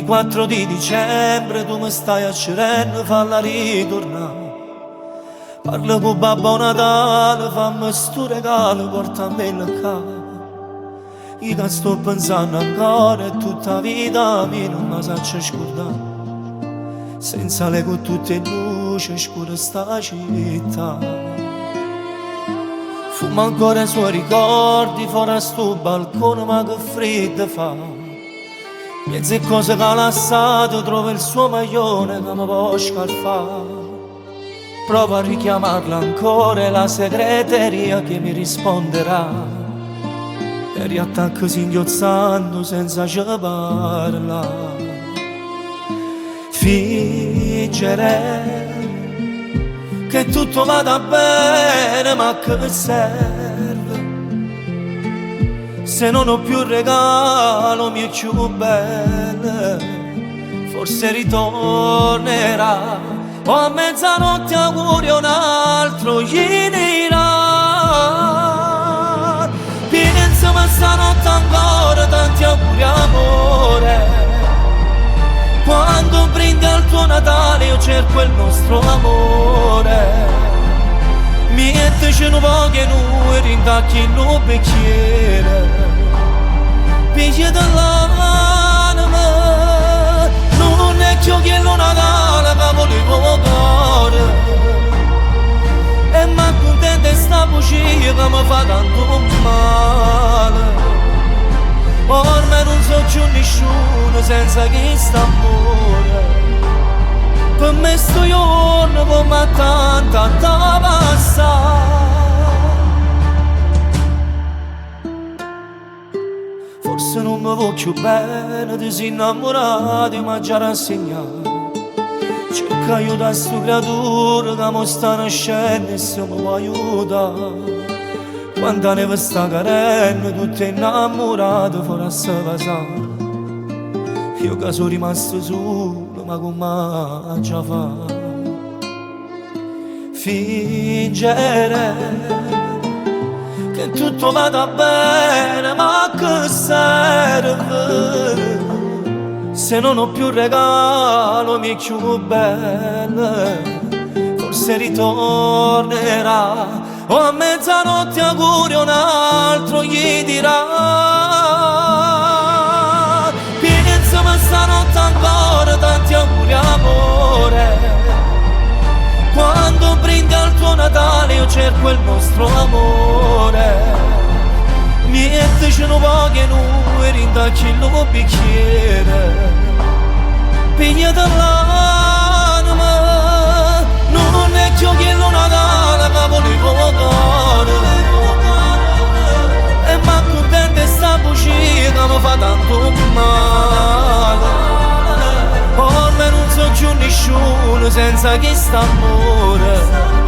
24 di dicembre tu mi stai a Cirenne, falla ritornare. Parla con Babbo Natale, fammi sto regalo, portamelo a casa. Io che sto pensando ancora e tutta la vita mia non mi saccio scordare. Senza lei con tutte le luci scura sta città. Fumo ancora i suoi ricordi fuori a sto balcone, ma che freddo fa. Mezze cose che ha lasciato, trovo il suo maglione che mi può scalfare. Provo a richiamarla ancora, è la segreteria che mi risponderà. E riattacco singhiozzando senza ci parlare. Fingere che tutto vada bene, ma che serve se non ho più il regalo mio più bello? Forse ritornerà, o a mezzanotte augurio un altro gli dirà. Pensa stanotte ancora tanti auguri amore. Quando brindi al tuo Natale io cerco il nostro amore. Metteci un po' che noi rintacchi in un bicchiere. Piglia dall'anima, non è più che lo Natale che volevo cuore. E ma contenta sta bugia che mi fa tanto male. Ormai non so più nessuno senza questo amore. Per me sto giorno come tanta passa. Forse non mi voglio più bene, ti sei innamorato ma già rassegnato. Cerca aiuto a sto creatura che mi sta nascendo e se mi può aiutare. Quando neve sta carendo, tutte innamorate fuori a se pasare. Io che sono rimasto solo, ma come già fa? Fingere che tutto vada bene, ma che serve se non ho più regalo mio più bello? Forse ritornerà, o a mezzanotte augurio un altro gli dirà. Pensami stanotte ancora tanti auguri amore. Quando brindi al tuo Natale io cerco il nostro amore. Metteci un po' che noi rintacchi il nuovo bicchiere. Piglia dall'anima, non è più che lo Natale che volevo cuore. E ma contenta sta bugia che mi fa tanto male. Ormai non so più nessuno senza questo amore.